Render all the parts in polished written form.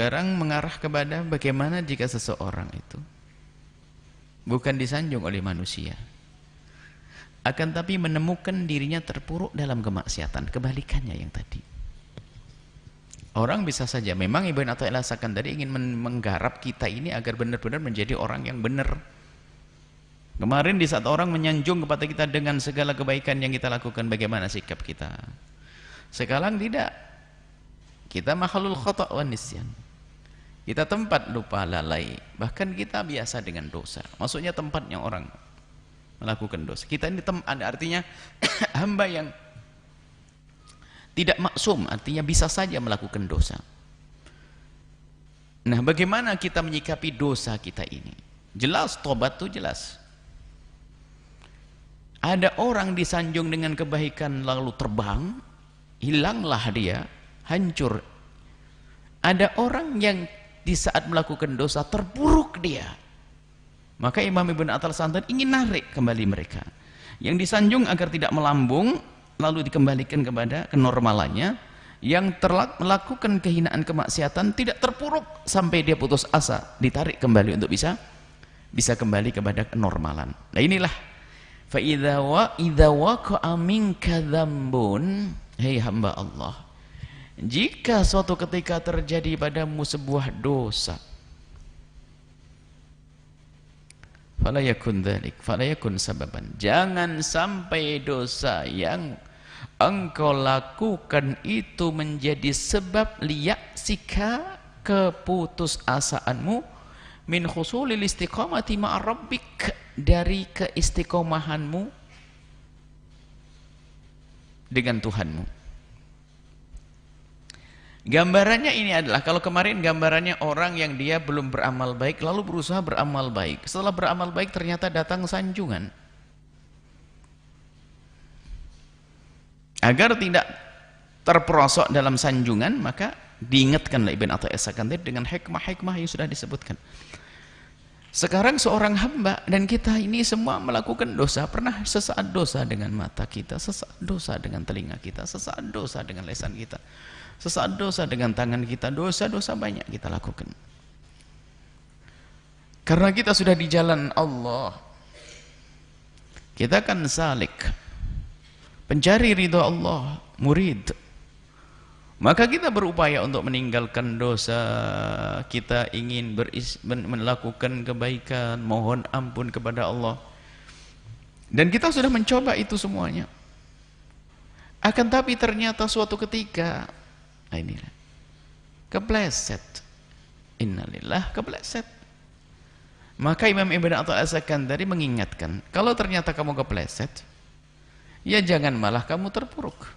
sekarang mengarah kepada bagaimana jika seseorang itu bukan disanjung oleh manusia, akan tapi menemukan dirinya terpuruk dalam kemaksiatan, kebalikannya yang tadi. Orang bisa saja, memang Ibn Athaillah Sakandari ingin menggarap kita ini agar benar-benar menjadi orang yang benar. Kemarin di saat orang menyanjung kepada kita dengan segala kebaikan yang kita lakukan, bagaimana sikap kita? Sekarang tidak. Kita makhlul khata' wan nisyan. Kita tempat lupa, lalai. Bahkan kita biasa dengan dosa. Maksudnya tempatnya orang melakukan dosa. Kita ini artinya hamba yang tidak maksum, artinya bisa saja melakukan dosa. Nah, bagaimana kita menyikapi dosa kita ini? Jelas, tobat itu jelas. Ada orang disanjung dengan kebaikan lalu terbang, hilanglah dia, hancur. Ada orang yang di saat melakukan dosa terpuruk dia. Maka Imam Ibn Athaillah Sakandari ingin narik kembali mereka. Yang disanjung agar tidak melambung, lalu dikembalikan kepada kenormalannya. Yang melakukan kehinaan kemaksiatan tidak terpuruk sampai dia putus asa, ditarik kembali untuk bisa kembali kepada kenormalan. Nah inilah fa idza waqa'a minka dzambun, hei hamba Allah, jika suatu ketika terjadi padamu sebuah dosa, fala yakun dzalik, fala yakun sababan, jangan sampai dosa yang engkau lakukan itu menjadi sebab liyaksika, keputusasaanmu, min khusulil istiqamati ma'a rabbik, dari keistiqomahanmu dengan Tuhanmu. Gambarannya ini adalah, kalau kemarin gambarannya orang yang dia belum beramal baik lalu berusaha beramal baik, setelah beramal baik ternyata datang sanjungan. Agar tidak terperosok dalam sanjungan, maka diingatkanlah Ibn Athaillah Sakandari dengan hikmah-hikmah yang sudah disebutkan. Sekarang seorang hamba dan kita ini semua melakukan dosa, pernah sesaat dosa dengan mata kita, sesaat dosa dengan telinga kita, sesaat dosa dengan lisan kita, sesaat dosa dengan tangan kita, dosa-dosa banyak kita lakukan. Karena kita sudah di jalan Allah, kita kan salik, pencari ridha Allah, murid. Maka kita berupaya untuk meninggalkan dosa, kita ingin melakukan kebaikan, mohon ampun kepada Allah. Dan kita sudah mencoba itu semuanya. Akan tapi ternyata suatu ketika, inilah, kepleset. Innalillah, kepleset. Maka Imam Ibn Athaillah Sakandari mengingatkan, kalau ternyata kamu kepleset, ya jangan malah kamu terpuruk.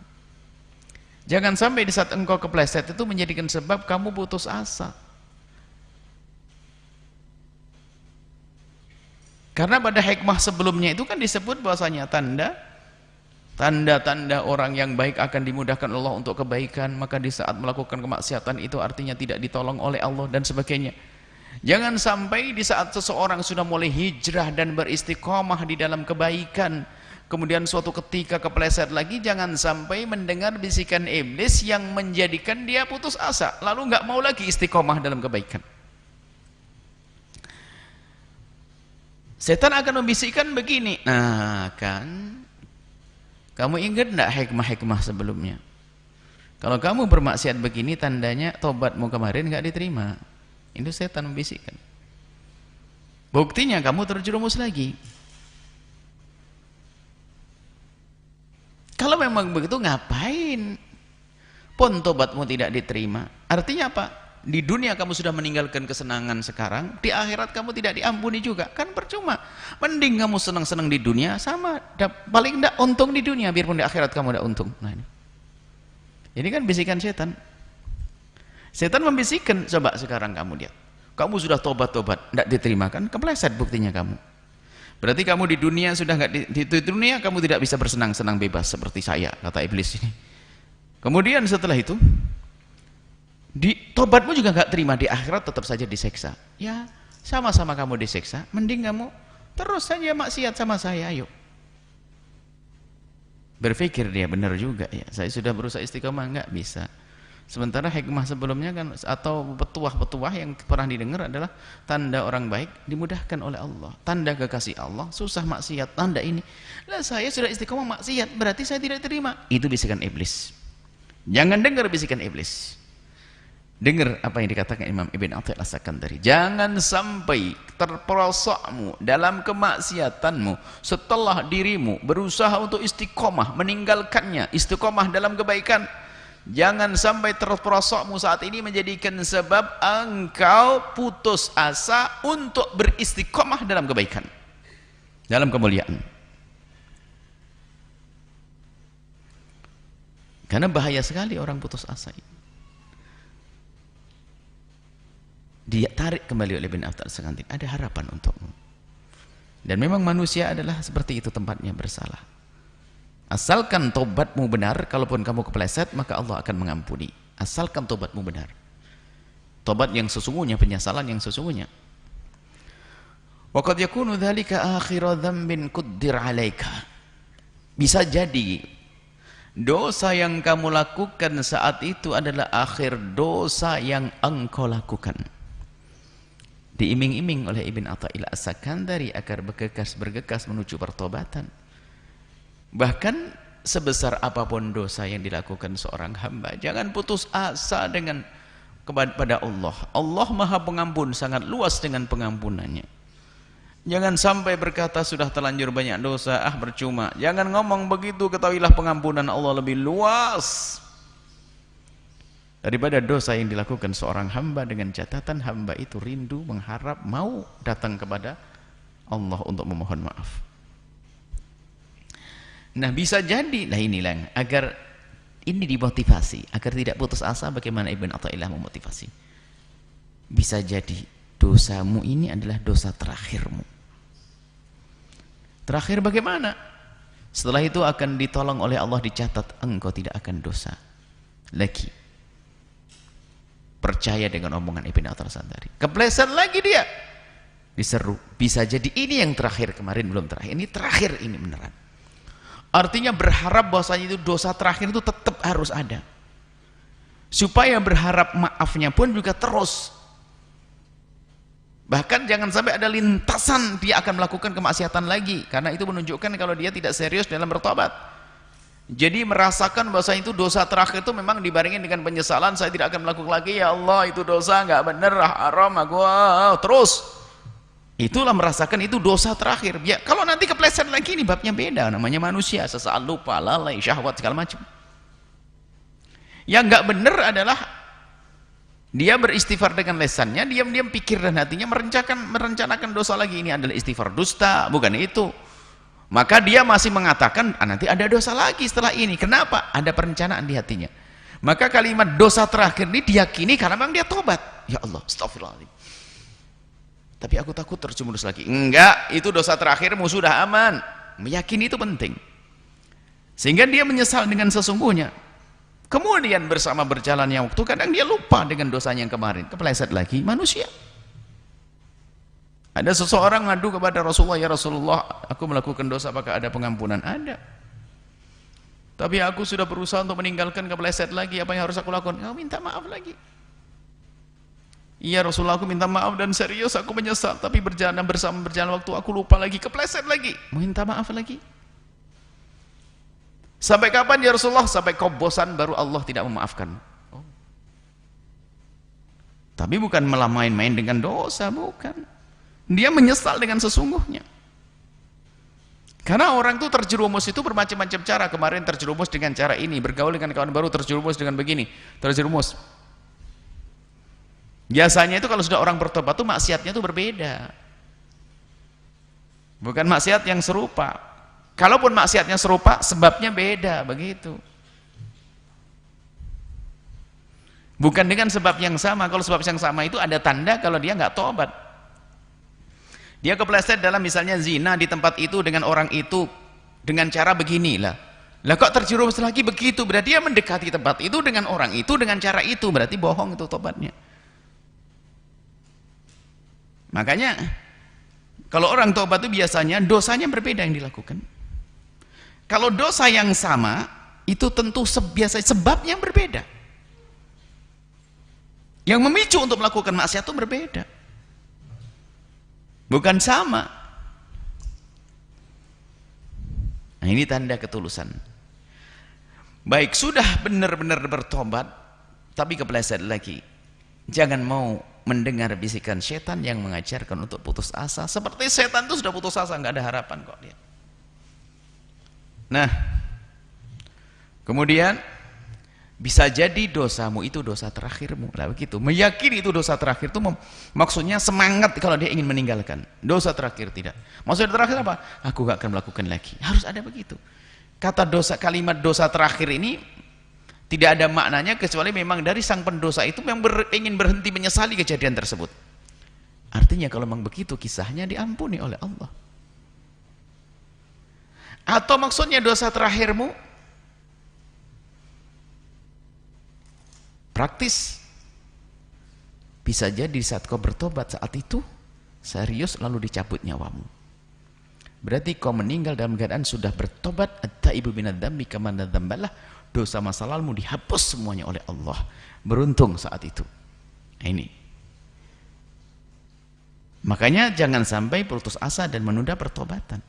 Jangan sampai di saat engkau kepleset itu menjadikan sebab kamu putus asa. Karena pada hikmah sebelumnya itu kan disebut bahwasanya tanda-tanda orang yang baik akan dimudahkan Allah untuk kebaikan, maka di saat melakukan kemaksiatan itu artinya tidak ditolong oleh Allah dan sebagainya. Jangan sampai di saat seseorang sudah mulai hijrah dan beristiqomah di dalam kebaikan, kemudian suatu ketika kepleset lagi, jangan sampai mendengar bisikan iblis yang menjadikan dia putus asa, lalu nggak mau lagi istiqomah dalam kebaikan. Setan akan membisikkan begini, nah kan, kamu ingat enggak hikmah-hikmah sebelumnya? Kalau kamu bermaksiat begini, tandanya tobatmu kemarin nggak diterima. Itu setan membisikkan. Buktinya kamu terjerumus lagi. Kalau memang begitu, ngapain pun tobatmu tidak diterima? Artinya apa? Di dunia kamu sudah meninggalkan kesenangan sekarang, di akhirat kamu tidak diampuni juga, kan percuma. Mending kamu senang-senang di dunia, sama paling tidak untung di dunia, biarpun di akhirat kamu tidak untung. Nah ini kan bisikan setan. Setan membisikkan, coba sekarang kamu lihat, kamu sudah tobat-tobat, tidak diterima, kan kepleset buktinya kamu. Berarti kamu di dunia sudah nggak di dunia kamu tidak bisa bersenang-senang bebas seperti saya, kata iblis ini. Kemudian setelah itu, di tobatmu juga nggak terima, di akhirat tetap saja diseksa. Ya, sama-sama kamu diseksa, mending kamu terus saja maksiat sama saya, ayo. Berpikir dia benar juga ya, saya sudah berusaha istiqomah nggak bisa. Sementara hikmah sebelumnya kan, atau petuah-petuah yang pernah didengar adalah tanda orang baik dimudahkan oleh Allah, tanda kekasih Allah susah maksiat, tanda ini. Lah saya sudah istiqomah maksiat, berarti saya tidak terima. Itu bisikan iblis. Jangan dengar bisikan iblis. Dengar apa yang dikatakan Imam Ibn Athi'illah As-Sakandari. Jangan sampai terperosokmu dalam kemaksiatanmu setelah dirimu berusaha untuk istiqomah meninggalkannya, istiqomah dalam kebaikan. Jangan sampai terperosokmu saat ini menjadikan sebab engkau putus asa untuk beristiqomah dalam kebaikan, dalam kemuliaan. Karena bahaya sekali orang putus asa ini. Dia tarik kembali oleh Ibn Athi'illah As-Sakandari, ada harapan untukmu. Dan memang manusia adalah seperti itu, tempatnya bersalah. Asalkan tobatmu benar, kalaupun kamu kepleset maka Allah akan mengampuni. Asalkan tobatmu benar, tobat yang sesungguhnya, penyesalan yang sesungguhnya. Wa qad yakunu dzalika akhiru dzambin quddir 'alaika. Bisa jadi dosa yang kamu lakukan saat itu adalah akhir dosa yang engkau lakukan. Diiming-iming oleh Ibn Athi'illah As-Sakandari agar bergegas menuju pertobatan. Bahkan sebesar apapun dosa yang dilakukan seorang hamba, jangan putus asa dengan kepada Allah. Allah Maha Pengampun, sangat luas dengan pengampunannya. Jangan sampai berkata sudah terlanjur banyak dosa, percuma. Jangan ngomong begitu, ketahuilah pengampunan Allah lebih luas daripada dosa yang dilakukan seorang hamba, dengan catatan hamba itu rindu, mengharap, mau datang kepada Allah untuk memohon maaf. Nah bisa jadi, nah inilah agar ini dimotivasi, agar tidak putus asa. Bagaimana Ibn Athi'illah memotivasi? Bisa jadi dosamu ini adalah dosa terakhirmu. Terakhir bagaimana? Setelah itu akan ditolong oleh Allah, dicatat engkau tidak akan dosa lagi. Percaya dengan omongan Ibn Athi'illah As-Sakandari. Kepleset lagi dia, diseru. Bisa jadi ini yang terakhir, kemarin belum terakhir, ini terakhir, ini beneran. Artinya berharap bahwasanya itu dosa terakhir itu tetap harus ada, supaya berharap maafnya pun juga terus. Bahkan jangan sampai ada lintasan dia akan melakukan kemaksiatan lagi, karena itu menunjukkan kalau dia tidak serius dalam bertobat. Jadi merasakan bahwa itu dosa terakhir itu memang dibarengin dengan penyesalan, saya tidak akan melakukan lagi, ya Allah itu dosa nggak bener, haram aku, terus itulah merasakan itu dosa terakhir. Ya, kalau nanti kepleset lagi ini babnya beda, namanya manusia, sesaat lupa, lalai, syahwat segala macam. Yang nggak bener adalah dia beristighfar dengan lesannya, diam-diam pikir dan hatinya merencanakan dosa lagi. Ini adalah istighfar dusta, bukan itu. Maka dia masih mengatakan nanti ada dosa lagi setelah ini. Kenapa? Ada perencanaan di hatinya. Maka kalimat dosa terakhir ini diyakini karena memang dia tobat. Ya Allah, astagfirullahaladzim, tapi aku takut terjerumus lagi. Enggak, itu dosa terakhirmu sudah aman. Meyakini itu penting, sehingga dia menyesal dengan sesungguhnya. Kemudian bersama berjalannya waktu, kadang dia lupa dengan dosanya yang kemarin, kepleset lagi, manusia. Ada seseorang ngadu kepada Rasulullah, ya Rasulullah, aku melakukan dosa, apakah ada pengampunan? Ada, tapi aku sudah berusaha untuk meninggalkan, kepleset lagi, apa yang harus aku lakukan? Kau minta maaf lagi. Iya Rasulullah, aku minta maaf dan serius aku menyesal, tapi berjalan waktu aku lupa lagi, kepleset lagi, minta maaf lagi. Sampai kapan ya Rasulullah? Sampai kau bosan baru Allah tidak memaafkan. Tapi bukan main-main dengan dosa, bukan. Dia menyesal dengan sesungguhnya. Karena orang itu terjerumus itu bermacam-macam cara. Kemarin terjerumus dengan cara ini, bergaul dengan kawan baru terjerumus dengan begini, terjerumus. Biasanya itu kalau sudah orang bertobat itu maksiatnya itu berbeda, bukan maksiat yang serupa. Kalaupun maksiatnya serupa, sebabnya beda, begitu. Bukan dengan sebab yang sama. Kalau sebab yang sama itu ada tanda kalau dia nggak tobat. Dia kepleset dalam misalnya zina di tempat itu dengan orang itu dengan cara beginilah. Lah kok terjerumus lagi begitu? Berarti dia mendekati tempat itu dengan orang itu dengan cara itu, berarti bohong itu tobatnya. Makanya kalau orang tobat itu biasanya dosanya berbeda yang dilakukan. Kalau dosa yang sama itu tentu biasanya sebabnya berbeda. Yang memicu untuk melakukan maksiat itu berbeda, bukan sama. Nah, ini tanda ketulusan. Baik, sudah benar-benar bertobat, tapi kepleset lagi. Jangan mau mendengar bisikan setan yang mengajarkan untuk putus asa. Seperti setan itu sudah putus asa, nggak ada harapan kok dia. Nah, kemudian bisa jadi dosamu itu dosa terakhirmu. Lah begitu. Meyakini itu dosa terakhir itu maksudnya semangat kalau dia ingin meninggalkan. Dosa terakhir tidak. Maksudnya terakhir apa? Aku gak akan melakukan lagi. Harus ada begitu. Kata dosa, kalimat dosa terakhir ini tidak ada maknanya kecuali memang dari sang pendosa itu yang ingin berhenti menyesali kejadian tersebut. Artinya kalau memang begitu kisahnya diampuni oleh Allah. Atau maksudnya dosa terakhirmu praktis, bisa jadi saat kau bertobat saat itu serius lalu dicabut nyawamu, berarti kau meninggal dalam keadaan sudah bertobat. At-taibu minadz dzambi kaman la dzambalah, dosa masa lalumu dihapus semuanya oleh Allah. Beruntung saat itu. Nah, ini makanya jangan sampai putus asa dan menunda pertobatan.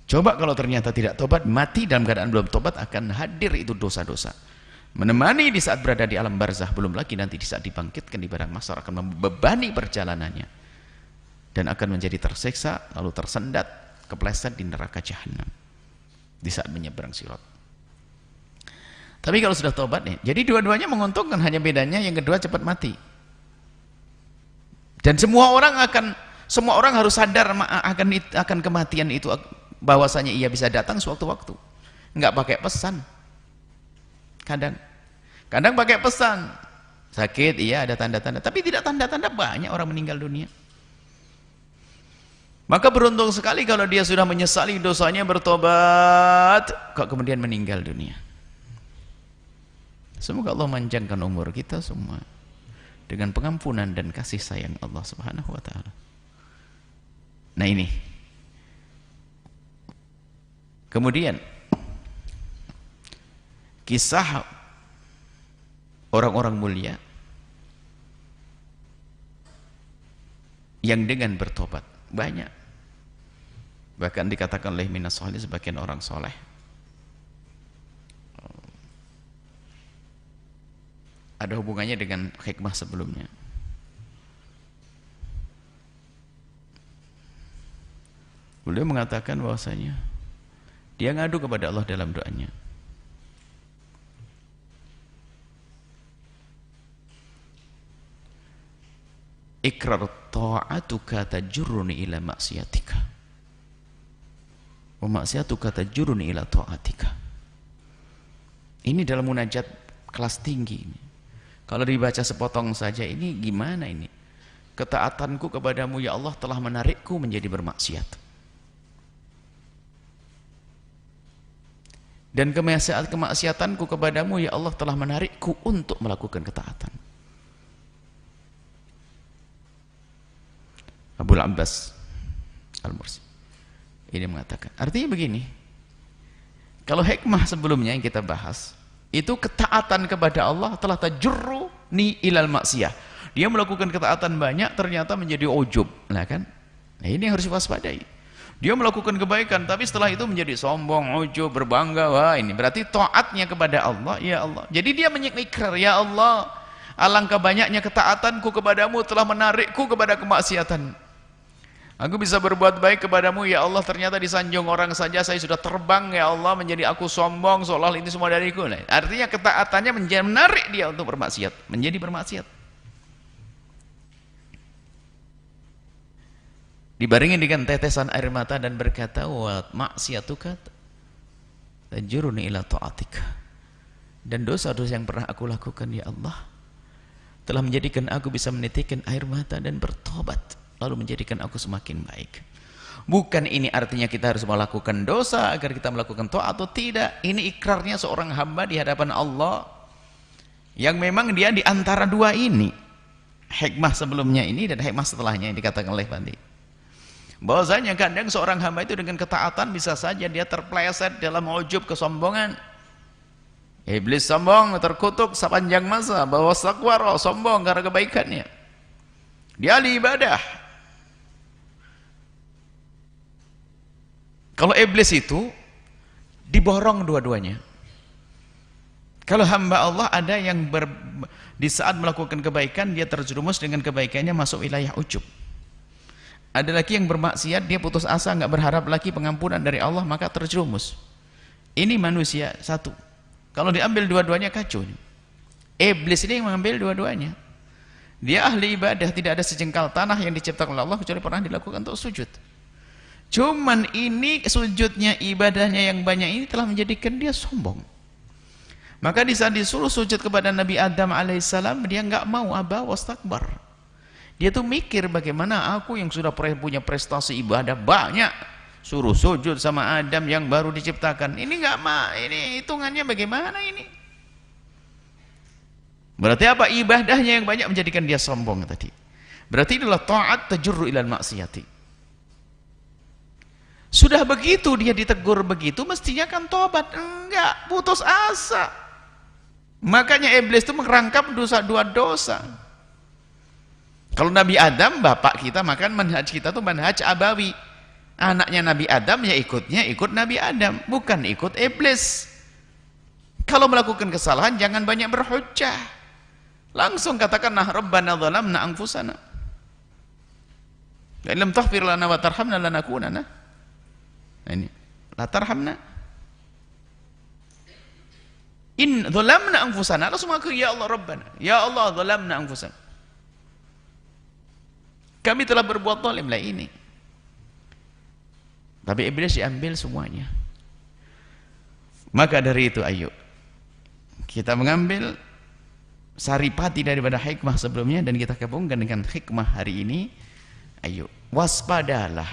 Coba kalau ternyata tidak tobat, mati dalam keadaan belum tobat, akan hadir itu dosa-dosa menemani di saat berada di alam barzah, belum lagi nanti di saat dibangkitkan di padang mahsyar akan membebani perjalanannya dan akan menjadi tersiksa lalu tersendat kepleset di neraka jahanam di saat menyeberang sirat. Tapi kalau sudah tobat nih, jadi dua-duanya menguntungkan, hanya bedanya yang kedua cepat mati. Dan semua orang harus sadar akan kematian itu, bahwasanya ia bisa datang sewaktu-waktu. Enggak pakai pesan. Kadang pakai pesan, sakit iya ada tanda-tanda, tapi tidak tanda-tanda, banyak orang meninggal dunia. Maka beruntung sekali kalau dia sudah menyesali dosanya, bertobat, kok kemudian meninggal dunia. Semoga Allah manjangkan umur kita semua dengan pengampunan dan kasih sayang Allah Subhanahu wa taala. Nah, ini kemudian kisah orang-orang mulia yang dengan bertobat banyak, bahkan dikatakan oleh minas soleh, sebagian orang soleh ada hubungannya dengan hikmah sebelumnya. Beliau mengatakan bahwasanya dia ngadu kepada Allah dalam doanya, ikrar ta'atuka tajurruni ila maksiatika wa maksiatuka tajurruni ila ta'atika. Ini dalam munajat kelas tinggi ini. Kalau dibaca sepotong saja ini gimana ini? Ketaatanku kepadamu ya Allah telah menarikku menjadi bermaksiat, dan kemaksiatanku kepadamu ya Allah telah menarikku untuk melakukan ketaatan. Abul Abbas Al-Mursi ini mengatakan, artinya begini, kalau hikmah sebelumnya yang kita bahas itu ketaatan kepada Allah telah tajurruni ilal maksiyah, dia melakukan ketaatan banyak ternyata menjadi ujub, nah kan, nah ini yang harus diwaspadai. Dia melakukan kebaikan tapi setelah itu menjadi sombong, ujub, berbangga, wah ini berarti taatnya kepada Allah, ya Allah. Jadi dia mengikrar, ya Allah, alangkah banyaknya ketaatanku kepadamu telah menarikku kepada kemaksiatan. Aku bisa berbuat baik kepadamu ya Allah, ternyata disanjung orang saja saya sudah terbang ya Allah, menjadi aku sombong seolah ini semua dariku. Nah, artinya ketaatannya menarik dia untuk bermaksiat, menjadi bermaksiat. Dibarengi dengan tetesan air mata dan berkata, wa maksiatuka tajuruni ila ta'atika, dan dosa-dosa yang pernah aku lakukan ya Allah telah menjadikan aku bisa menitikkan air mata dan bertobat, lalu menjadikan aku semakin baik. Bukan ini artinya kita harus melakukan dosa agar kita melakukan taat atau tidak. Ini ikrarnya seorang hamba di hadapan Allah yang memang dia di antara dua ini, hikmah sebelumnya ini dan hikmah setelahnya yang dikatakan oleh Bandi. Bahwasanya kadang seorang hamba itu dengan ketaatan bisa saja dia terpleset dalam ujub, kesombongan. Iblis sombong, terkutuk sepanjang masa bahwa wastakbara, sombong karena kebaikannya. Dia ahli ibadah. Kalau iblis itu diborong dua-duanya. Kalau hamba Allah ada yang di saat melakukan kebaikan dia terjerumus dengan kebaikannya masuk wilayah ujub. Ada lagi yang bermaksiat, dia putus asa, nggak berharap lagi pengampunan dari Allah, maka terjerumus. Ini manusia satu. Kalau diambil dua-duanya kacau. Iblis ini yang mengambil dua-duanya. Dia ahli ibadah, tidak ada sejengkal tanah yang diciptakan oleh Allah kecuali pernah dilakukan untuk sujud. Cuman ini sujudnya, ibadahnya yang banyak ini telah menjadikan dia sombong. Maka di saat disuruh sujud kepada Nabi Adam alaihissalam, dia nggak mau, aba wastakbar. Dia tuh mikir bagaimana aku yang sudah punya prestasi ibadah banyak, suruh sujud sama Adam yang baru diciptakan. Ini nggak ini hitungannya bagaimana ini? Berarti apa? Ibadahnya yang banyak menjadikan dia sombong tadi. Berarti inilah ta'at tajurru ilal maksiyati. Sudah begitu dia ditegur begitu, mestinya kan tobat. Enggak, putus asa. Makanya iblis itu merangkap dua dosa. Kalau Nabi Adam bapak kita, maka manhaj kita tuh manhaj abawi. Anaknya Nabi Adam ya ikut Nabi Adam, bukan ikut iblis. Kalau melakukan kesalahan jangan banyak berhujjah, langsung katakan nah rabbana zalamna anfusana la lam taghfir lana wa tarhamna lanakunanna. Ini la tarhamna in zalamna anfusana, langsung mengaku ya Allah rabbana, ya Allah zalamna anfusana, kami telah berbuat zalim lah ini. Tapi iblis diambil semuanya. Maka dari itu ayo kita mengambil saripati daripada hikmah sebelumnya dan kita gabungkan dengan hikmah hari ini. Ayo waspadalah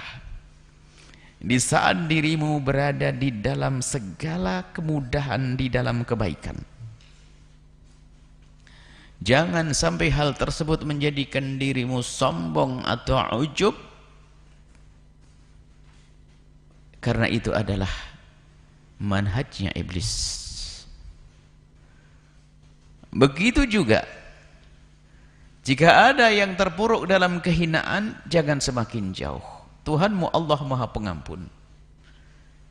di saat dirimu berada di dalam segala kemudahan di dalam kebaikan. Jangan sampai hal tersebut menjadikan dirimu sombong atau ujub, karena itu adalah manhajnya iblis. Begitu juga jika ada yang terpuruk dalam kehinaan, jangan semakin jauh. Tuhanmu Allah Maha Pengampun,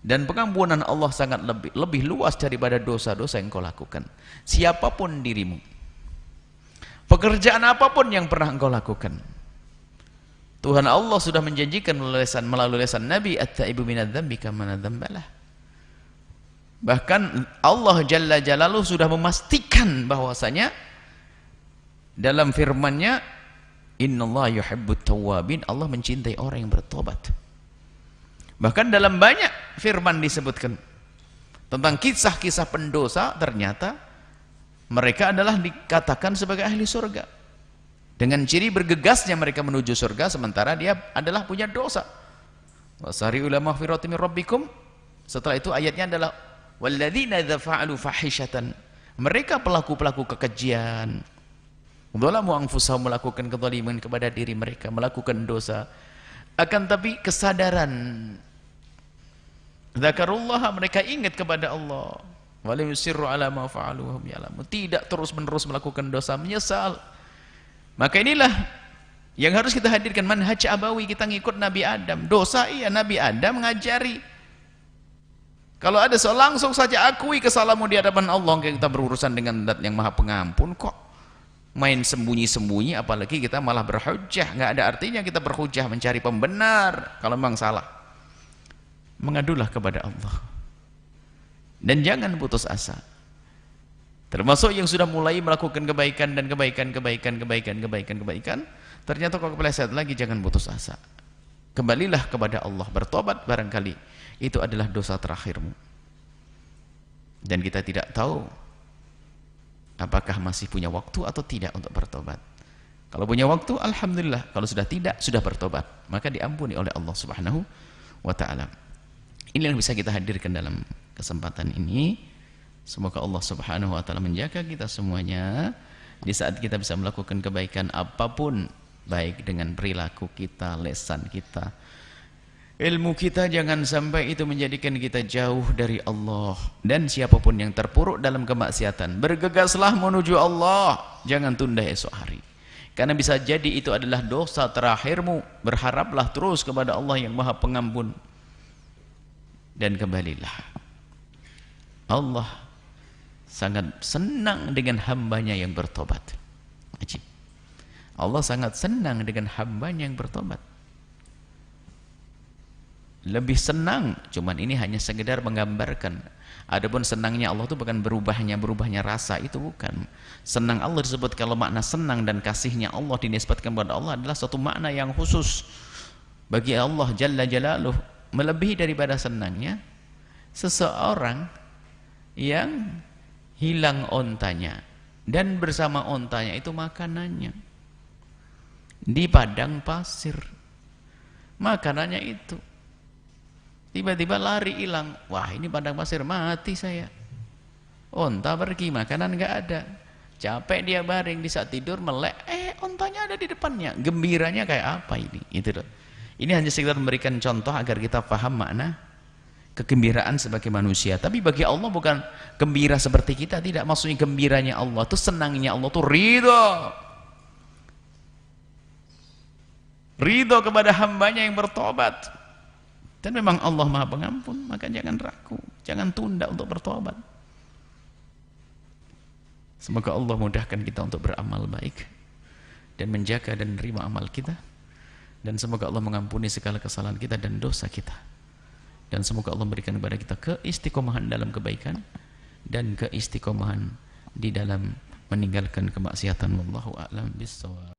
dan pengampunan Allah sangat lebih luas daripada dosa-dosa yang kau lakukan. Siapapun dirimu, pekerjaan apapun yang pernah engkau lakukan, Tuhan Allah sudah menjanjikan melalui lisan Nabi, at-taibu minadz-dzambi kama dzambalah. Bahkan Allah Jalla Jalaluhu sudah memastikan bahwasanya dalam firman-Nya, innallaha yuhibbut tawwabin, Allah mencintai orang yang bertobat. Bahkan dalam banyak firman disebutkan tentang kisah-kisah pendosa, ternyata mereka adalah dikatakan sebagai ahli surga dengan ciri bergegasnya mereka menuju surga, sementara dia adalah punya dosa. Wasari'u ila maghfiratin min rabbikum. Setelah itu ayatnya adalah walladzina idza fa'alu fahishatan, mereka pelaku-pelaku kekejian, dzalamu anfusahum, melakukan kezaliman kepada diri mereka, melakukan dosa, akan tapi kesadaran, zakarullah, mereka ingat kepada Allah, wala yusirru ala ma fa'alu wa hum ya'lamun, tidak terus-menerus melakukan dosa, menyesal. Maka inilah yang harus kita hadirkan, manhaj abawi. Kita ngikut Nabi Adam. Dosa iya, Nabi Adam mengajari. Kalau ada langsung saja akui kesalahanmu di hadapan Allah. Kita berurusan dengan zat yang Maha Pengampun, kok main sembunyi-sembunyi, apalagi kita malah berhujjah. Nggak ada artinya kita berhujjah mencari pembenar kalau memang salah. Mengadulah kepada Allah dan jangan putus asa. Termasuk yang sudah mulai melakukan kebaikan dan kebaikan, ternyata kok kepleset lagi, jangan putus asa. Kembalilah kepada Allah, bertobat, barangkali itu adalah dosa terakhirmu. Dan kita tidak tahu apakah masih punya waktu atau tidak untuk bertobat. Kalau punya waktu, alhamdulillah. Kalau sudah tidak, sudah bertobat, maka diampuni oleh Allah Subhanahu wa ta'ala. Ini yang bisa kita hadirkan dalam kesempatan ini. Semoga Allah Subhanahu wa ta'ala menjaga kita semuanya di saat kita bisa melakukan kebaikan apapun, baik dengan perilaku kita, lisan kita, Ilmu kita jangan sampai itu menjadikan kita jauh dari Allah. Dan siapapun yang terpuruk dalam kemaksiatan, bergegaslah menuju Allah, jangan tunda esok hari. Karena bisa jadi itu adalah dosa terakhirmu. Berharaplah terus kepada Allah yang Maha Pengampun. Dan kembalilah. Allah sangat senang dengan hambanya yang bertobat. Ajib. Allah sangat senang dengan hambanya yang bertobat. Lebih senang, cuman ini hanya sekedar menggambarkan. Adapun senangnya Allah itu bukan berubahnya rasa, itu bukan. Senang Allah disebut, kalau makna senang dan kasihnya Allah dinisbatkan kepada Allah adalah suatu makna yang khusus bagi Allah Jalla Jalaluh. Melebihi daripada senangnya seseorang yang hilang ontanya dan bersama ontanya itu makanannya di padang pasir. Makanannya itu tiba-tiba lari hilang. Wah, ini padang pasir, mati saya. Onta pergi, makanan nggak ada. Capek dia baring, di saat tidur melek, ontanya ada di depannya. Gembiranya kayak apa ini? Itu loh. Ini hanya sekedar memberikan contoh agar kita paham makna kegembiraan sebagai manusia. Tapi bagi Allah bukan gembira seperti kita, tidak. Maksudnya gembiranya Allah itu, senangnya Allah itu ridho. Ridho kepada hambanya yang bertobat. Dan memang Allah Maha Pengampun, maka jangan ragu, jangan tunda untuk bertobat. Semoga Allah mudahkan kita untuk beramal baik dan menjaga dan menerima amal kita, dan semoga Allah mengampuni segala kesalahan kita dan dosa kita, dan semoga Allah memberikan kepada kita keistiqomahan dalam kebaikan dan keistiqomahan di dalam meninggalkan kemaksiatan. Wallahu a'lam bishawab.